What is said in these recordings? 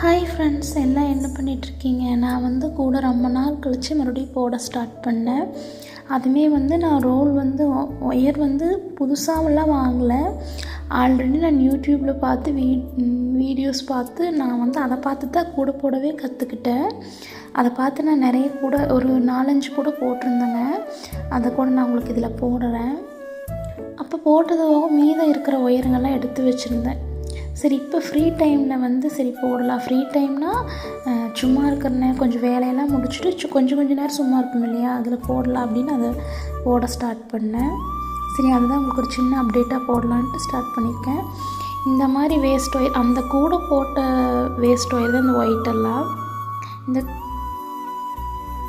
Hi friends, எல்லாம் என்ன பண்ணிகிட்ருக்கீங்க? நான் வந்து கூட ரொம்ப நாள் கழித்து மறுபடியும் போட ஸ்டார்ட் பண்ணேன். அதுவுமே வந்து நான் ரோல் வந்து ஒயர் வந்து புதுசாகலாம் வாங்கலை. ஆல்ரெடி நான் யூடியூப்பில் பார்த்து வீடியோஸ் பார்த்து நான் வந்து அதை பார்த்து தான் கூட போடவே கற்றுக்கிட்டேன். அதை பார்த்து நான் நிறைய கூட ஒரு 4-5 கூட போட்டிருந்தேங்க. அதை கூட நான் உங்களுக்கு இதில் போடுறேன். அப்போ போட்டதாக மீதம் இருக்கிற ஒயருங்கெல்லாம் எடுத்து வச்சுருந்தேன். சரி, இப்போ ஃப்ரீ டைமில் வந்து சரி போடலாம். ஃப்ரீ டைம்னால் சும்மா இருக்கிற கொஞ்சம் வேலையெல்லாம் முடிச்சுட்டு கொஞ்சம் நேரம் சும்மா இருக்கும் இல்லையா, அதில் போடலாம் அப்படின்னு அதை போட ஸ்டார்ட் பண்ணேன். சரி, அதுதான் உங்களுக்கு ஒரு சின்ன அப்டேட்டாக போடலான்ட்டு ஸ்டார்ட் பண்ணியிருக்கேன். இந்த மாதிரி வேஸ்ட் ஒயர், அந்த கூட போட்ட வேஸ்ட் ஒயர் தான் இந்த ஒயிட்டெல்லாம்.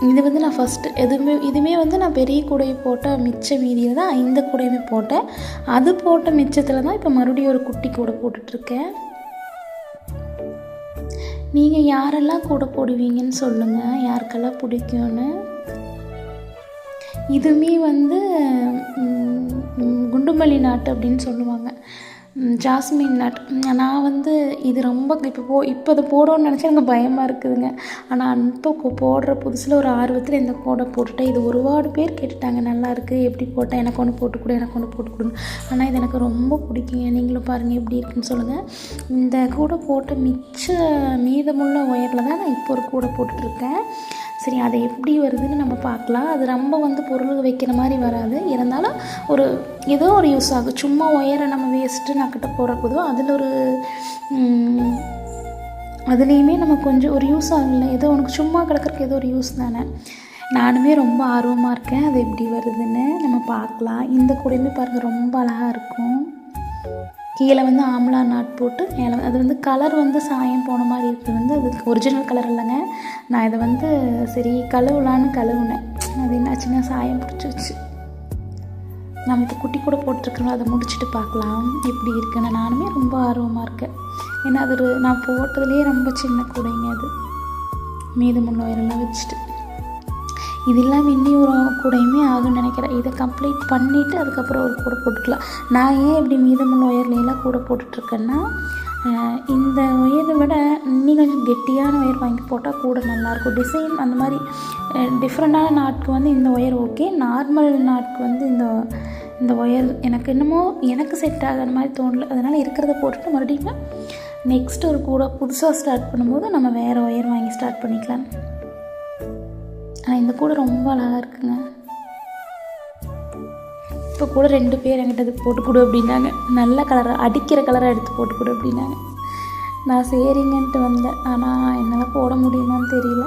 இது வந்து நான் ஃபஸ்ட்டு இதுவுமே வந்து நான் பெரிய கூடை போட்ட மிச்ச மீதியில் தான் இந்த கூடையுமே போட்டேன். அது போட்ட மிச்சத்தில் தான் இப்போ மறுபடியும் ஒரு குட்டி கூடை போட்டுட்ருக்கேன். நீங்கள் யாரெல்லாம் கூட போடுவீங்கன்னு சொல்லுங்கள், யாருக்கெல்லாம் பிடிக்கும்னு. இதுவுமே வந்து குண்டுமல்லி நாட்டு அப்படின்னு சொல்லுவாங்க, ஜாஸ்மின் நாட். நான் வந்து இது ரொம்ப இப்போ அதை போடணும்னு நினச்சா எனக்கு பயமாக இருக்குதுங்க. ஆனால் இப்போ போடுற புதுசில் ஒரு ஆர்வத்தில் இந்த கூடை போட்டுட்டேன். இது ஒருபாடு பேர் கேட்டுட்டாங்க, நல்லாயிருக்கு, எப்படி போட்டேன், எனக்கு ஒன்று போட்டு கொடு, எனக்கு ஒன்று போட்டு கொடுங்க. ஆனால் இது எனக்கு ரொம்ப பிடிக்குங்க. நீங்களும் பாருங்கள் எப்படி இருக்குன்னு சொல்லுங்கள். இந்த கூடை போட்ட மீதமுள்ள ஒயரில் தான் நான் இப்போ ஒரு கூடை போட்டுட்ருக்கேன். சரி, அது எப்படி வருதுன்னு நம்ம பார்க்கலாம். அது ரொம்ப வந்து பொருள் வைக்கிற மாதிரி வராது, இருந்தாலும் ஏதோ ஒரு யூஸ் ஆகும். சும்மா ஒயரை நம்ம வேஸ்ட்டு நக்கிட்ட போகிற போதும் அதுலேயுமே நம்ம கொஞ்சம் ஒரு யூஸ் ஆகலை. ஏதோ உனக்கு சும்மா கிடக்கிறதுக்கு ஏதோ ஒரு யூஸ் தானே. நானுமே ரொம்ப ஆர்வமாக இருக்கேன் அது எப்படி வருதுன்னு நம்ம பார்க்கலாம். இந்த கூடையுமே பாருங்கள், ரொம்ப அழகாக இருக்கும். கீழே வந்து ஆம்லா நாட் போட்டு மேலே அது வந்து கலர் வந்து சாயம் போன மாதிரி இருக்குது. வந்து அது ஒரிஜினல் கலர் இல்லைங்க. நான் இதை வந்து சரி கழுவுனேன். அது என்னாச்சுன்னா சாயம் பிடிச்சிருச்சு. நம்ம இப்போ குட்டி கூட போட்டுருக்கோம், அதை முடிச்சுட்டு பார்க்கலாம் எப்படி இருக்குன்னு. நானுமே ரொம்ப ஆர்வமாக இருக்கேன். ஏன்னா அது நான் போட்டதுலேயே ரொம்ப சின்ன கூடைங்க. அது மீதமுள்ள ஒயரெல்லாம் வச்சுட்டு இது இல்லாமல் இன்னி ஒரு கூடையுமே ஆகும்னு நினைக்கிறேன். இதை கம்ப்ளீட் பண்ணிவிட்டு அதுக்கப்புறம் ஒரு கூடை போட்டுக்கலாம். நான் ஏன் இப்படி மீதமுள்ள ஒயர்லாம் கூடை போட்டுட்ருக்கேன்னா, இந்த ஒயரை விட இன்னும் கொஞ்சம் கெட்டியான ஒயர் வாங்கி போட்டால் கூட நல்லாயிருக்கும். டிசைன் அந்த மாதிரி டிஃப்ரெண்ட்டான நாட்க்கு வந்து இந்த ஒயர் ஓகே. நார்மல் நாட்க்கு வந்து இந்த ஒயர் எனக்கு செட் ஆகிற மாதிரி தோணலை. அதனால் இருக்கிறத போட்டுட்டு மறுபடியும் நெக்ஸ்ட்டு ஒரு கூட புதுசாக ஸ்டார்ட் பண்ணும்போது நம்ம வேறு ஒயர் வாங்கி ஸ்டார்ட் பண்ணிக்கலாம். ஆனால் இந்த கூட ரொம்ப அழகாக இருக்குங்க. இப்போ கூட 2 பேர் என்கிட்ட அது போட்டுக்கொடு அப்படின்னாங்க. நல்ல கலராக அடிக்கிற கலராக எடுத்து போட்டுக்கொடு அப்படின்னாங்க. நான் சரிங்கன்ட்டு வந்தேன். ஆனால் என்னால் போட முடியுமான்னு தெரியல.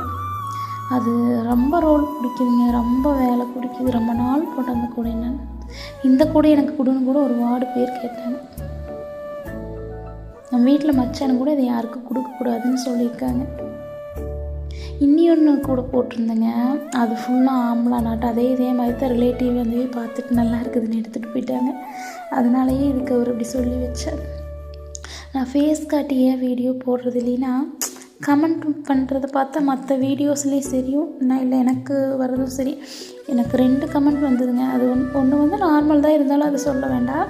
அது ரொம்ப ரோல் பிடிக்குதுங்க, ரொம்ப வேலை பிடிக்குது. ரொம்ப நாள் போட்ட அந்த கூடை இந்த கூடை எனக்கு கொடுன்னு கூட ஒரு வார்டு பேர் கேட்டாங்க. நம்ம வீட்டில் மச்சானு கூட இதை யாருக்கும் கொடுக்கக்கூடாதுன்னு சொல்லியிருக்காங்க. இன்னொன்று கூட போட்டிருந்தேங்க, அது ஃபுல்லாக ஆம்லா நாட்டு. இதே மாதிரி தான் ரிலேட்டிவ் வந்து பார்த்துட்டு நல்லா இருக்குதுன்னு எடுத்துகிட்டு போயிட்டாங்க. அதனாலேயே இதுக்கு அவர் இப்படி சொல்லி வச்சார். நான் ஃபேஸ் காட்டி ஏன் வீடியோ போடுறது இல்லைன்னா, கமெண்ட் பண்ணுறதை பார்த்தா மற்ற வீடியோஸ்லேயும் சரியும் இல்லை எனக்கு வர்றதும் சரி. எனக்கு 2 கமெண்ட் வந்ததுங்க. அது ஒன்று வந்து நார்மல் தான், இருந்தாலும் அதை சொல்ல வேண்டாம்.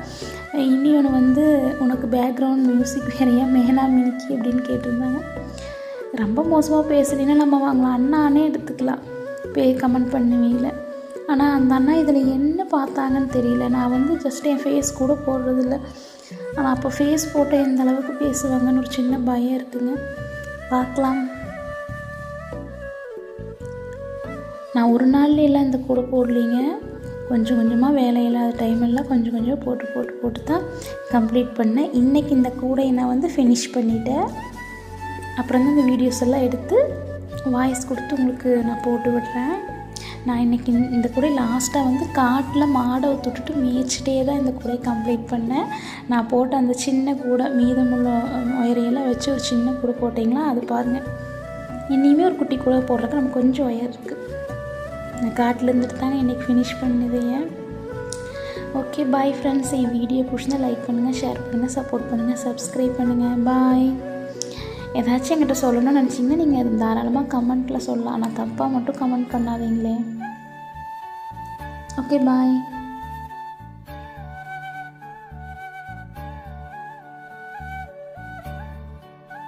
இன்னொன்று வந்து உனக்கு பேக்ரவுண்ட் மியூசிக் வேறையா மேனா மினிக்கி அப்படின்னு கேட்டிருந்தாங்க. ரொம்ப மோசமாக பேசலைன்னா நம்ம வாங்கலாம், அண்ணானே எடுத்துக்கலாம் கமெண்ட் பண்ணுவீங்கள. ஆனால் அந்த அண்ணா இதில் என்ன பார்த்தாங்கன்னு தெரியல. நான் வந்து ஜஸ்ட் என் ஃபேஸ் கூட போடுறதில்ல. ஆனால் அப்போ ஃபேஸ் போட்டால் எந்த அளவுக்கு பேசுவாங்கன்னு ஒரு சின்ன பயம் இருக்குங்க. பார்க்கலாம். நான் ஒரு நாள்ல எல்லாம் இந்த கூட போடலிங்க. கொஞ்சம் கொஞ்சமாக வேலையில்லாத டைம் எல்லாம் கொஞ்சம் போட்டு தான் கம்ப்ளீட் பண்ணேன். இன்றைக்கி இந்த கூடையை நான் வந்து ஃபினிஷ் பண்ணிவிட்டேன். அப்புறம் தான் இந்த வீடியோஸ் எல்லாம் எடுத்து வாய்ஸ் கொடுத்து உங்களுக்கு நான் போட்டு விடுறேன். நான் இன்றைக்கி இந்த கூடை லாஸ்ட்டாக வந்து காட்டில் மாடை தொட்டுட்டு மேய்ச்சிட்டே தான் இந்த கூடையை கம்ப்ளீட் பண்ணேன். நான் போட்ட அந்த சின்ன கூடை மீதமுள்ள ஒயரையெல்லாம் வச்சு ஒரு சின்ன கூடை போட்டிங்களா, அது பாருங்கள். இனியுமே ஒரு குட்டி கூடை போடுறதுக்கு நமக்கு கொஞ்சம் ஒயர் இருக்குது. நான் காட்டில் இருந்துட்டு தாங்க இன்றைக்கி ஃபினிஷ் பண்ணுதேன். Okay, bye friends. என் வீடியோ பிடிச்சிருந்தா லைக் பண்ணுங்கள், ஷேர் பண்ணுங்கள், சப்போர்ட் பண்ணுங்கள், சப்ஸ்கிரைப் பண்ணுங்கள். பாய். ஏதாச்சும் என்கிட்ட சொல்லணும்னு நினச்சிங்கன்னா நீங்கள் அது தாராளமாக கமெண்ட்டில் சொல்லலாம். ஆனால் தப்பாக மட்டும் கமெண்ட் பண்ணாதீங்களே. ஓகே, பாய்.